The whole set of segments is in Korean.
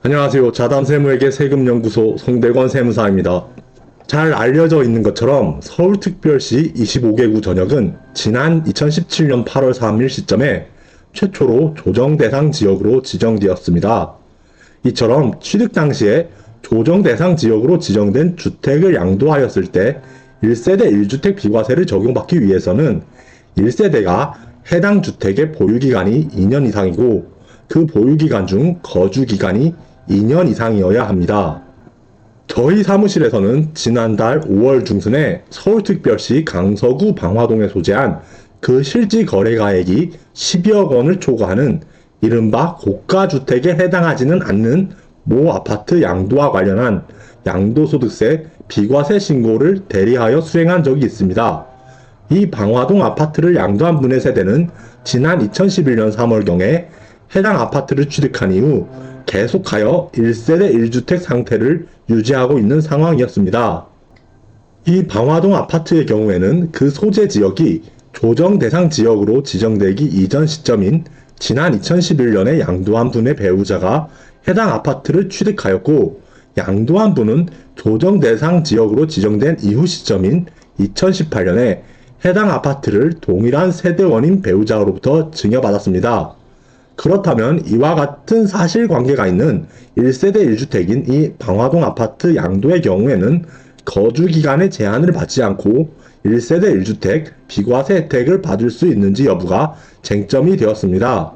안녕하세요. 자담세무에게 세금연구소 송대건 세무사입니다. 잘 알려져 있는 것처럼 서울특별시 25개구 전역은 지난 2017년 8월 3일 시점에 최초로 조정대상 지역으로 지정되었습니다. 이처럼 취득 당시에 조정대상 지역으로 지정된 주택을 양도하였을 때 1세대 1주택 비과세를 적용받기 위해서는 1세대가 해당 주택의 보유기간이 2년 이상이고 그 보유기간 중 거주기간이 2년 이상이어야 합니다. 저희 사무실에서는 지난달 5월 중순에 서울특별시 강서구 방화동에 소재한 그 실지 거래가액이 12억 원을 초과하는 이른바 고가주택에 해당하지는 않는 모 아파트 양도와 관련한 양도소득세 비과세 신고를 대리하여 수행한 적이 있습니다. 이 방화동 아파트를 양도한 분의 세대는 지난 2011년 3월경에 해당 아파트를 취득한 이후 계속하여 1세대 1주택 상태를 유지하고 있는 상황이었습니다. 이 방화동 아파트의 경우에는 그 소재 지역이 조정 대상 지역으로 지정되기 이전 시점인 지난 2011년에 양도한 분의 배우자가 해당 아파트를 취득하였고, 양도한 분은 조정 대상 지역으로 지정된 이후 시점인 2018년에 해당 아파트를 동일한 세대원인 배우자로부터 증여받았습니다. 그렇다면 이와 같은 사실관계가 있는 1세대 1주택인 이 방화동 아파트 양도의 경우에는 거주기간의 제한을 받지 않고 1세대 1주택 비과세 혜택을 받을 수 있는지 여부가 쟁점이 되었습니다.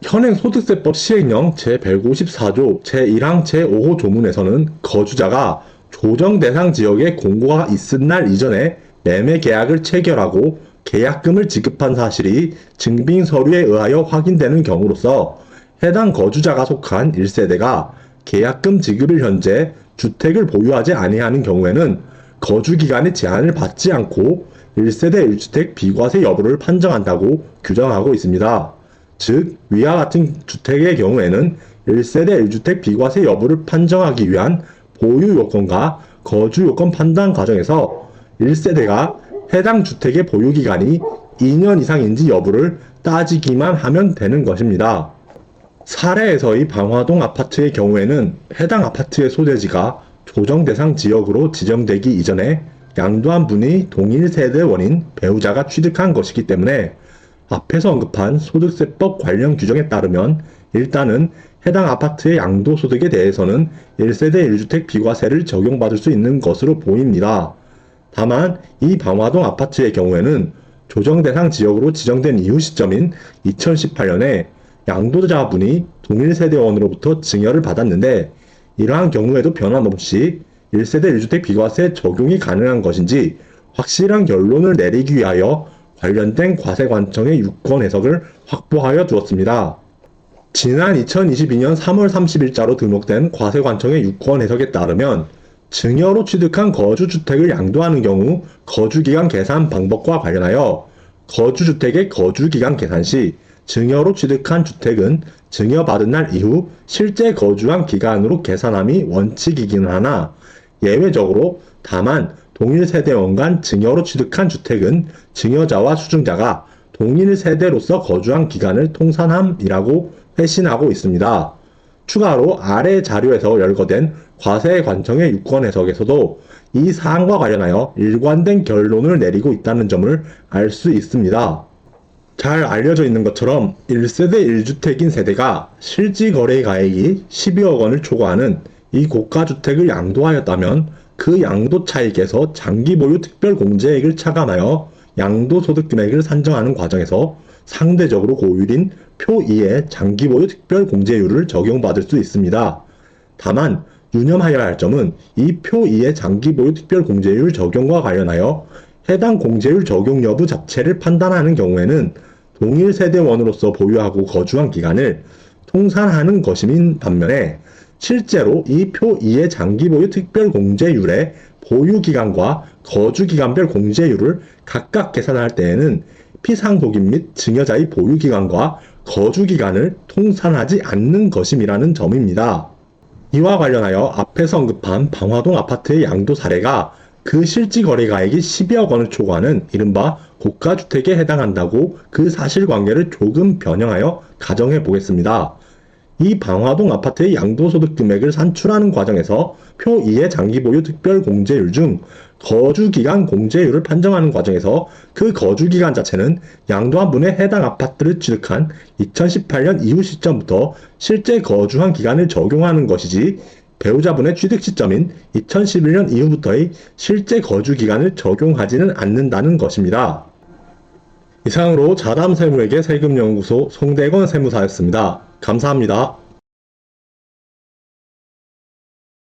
현행 소득세법 시행령 제154조 제1항 제5호 조문에서는 거주자가 조정 대상 지역에 공고가 있은 날 이전에 매매 계약을 체결하고 계약금을 지급한 사실이 증빙 서류에 의하여 확인되는 경우로서 해당 거주자가 속한 1세대가 계약금 지급일 현재 주택을 보유하지 아니하는 경우에는 거주기간의 제한을 받지 않고 1세대 1주택 비과세 여부를 판정한다고 규정하고 있습니다. 즉, 위와 같은 주택의 경우에는 1세대 1주택 비과세 여부를 판정하기 위한 보유 요건과 거주 요건 판단 과정에서 1세대가 해당 주택의 보유기간이 2년 이상인지 여부를 따지기만 하면 되는 것입니다. 사례에서 이 방화동 아파트의 경우에는 해당 아파트의 소재지가 조정 대상 지역으로 지정되기 이전에 양도한 분이 동일 세대원인 배우자가 취득한 것이기 때문에 앞에서 언급한 소득세법 관련 규정에 따르면 일단은 해당 아파트의 양도소득에 대해서는 1세대 1주택 비과세를 적용받을 수 있는 것으로 보입니다. 다만 이 방화동 아파트의 경우에는 조정 대상 지역으로 지정된 이후 시점인 2018년에 양도자분이 동일 세대원으로부터 증여를 받았는데, 이러한 경우에도 변함없이 1세대 1주택 비과세 적용이 가능한 것인지 확실한 결론을 내리기 위하여 관련된 과세관청의 유권 해석을 확보하여 두었습니다. 지난 2022년 3월 30일자로 등록된 과세관청의 유권 해석에 따르면 증여로 취득한 거주주택을 양도하는 경우 거주기간 계산 방법과 관련하여 거주주택의 거주기간 계산 시 증여로 취득한 주택은 증여받은 날 이후 실제 거주한 기간으로 계산함이 원칙이긴 하나, 예외적으로 다만 동일 세대원 간 증여로 취득한 주택은 증여자와 수증자가 동일 세대로서 거주한 기간을 통산함이라고 회신하고 있습니다. 추가로 아래 자료에서 열거된 과세관청의 유권 해석에서도 이 사항과 관련하여 일관된 결론을 내리고 있다는 점을 알 수 있습니다. 잘 알려져 있는 것처럼 1세대 1주택인 세대가 실지 거래 가액이 12억 원을 초과하는 이 고가주택을 양도하였다면 그 양도 차익에서 장기 보유 특별 공제액을 차감하여 양도소득 금액을 산정하는 과정에서 상대적으로 고율인 표 2의 장기 보유 특별 공제율을 적용받을 수 있습니다. 다만 유념하여야 할 점은 이 표 2의 장기 보유 특별 공제율 적용과 관련하여 해당 공제율 적용 여부 자체를 판단하는 경우에는 동일 세대원으로서 보유하고 거주한 기간을 통산하는 것인 반면에 실제로 이 표 2의 장기 보유 특별 공제율의 보유기간과 거주기간별 공제율을 각각 계산할 때에는 피상속인 및 증여자의 보유기간과 거주기간을 통산하지 않는 것임이라는 점입니다. 이와 관련하여 앞에서 언급한 방화동 아파트의 양도 사례가 그 실지 거래가액이 12억 원을 초과하는 이른바 고가주택에 해당한다고 그 사실관계를 조금 변형하여 가정해 보겠습니다. 이 방화동 아파트의 양도소득 금액을 산출하는 과정에서 표 2의 장기보유 특별공제율 중 거주기간 공제율을 판정하는 과정에서 그 거주기간 자체는 양도한분에 해당 아파트를 취득한 2018년 이후 시점부터 실제 거주한 기간을 적용하는 것이지 배우자분의 취득 시점인 2011년 이후부터의 실제 거주 기간을 적용하지는 않는다는 것입니다. 이상으로 자담세무에게 세금연구소 송대건 세무사였습니다. 감사합니다.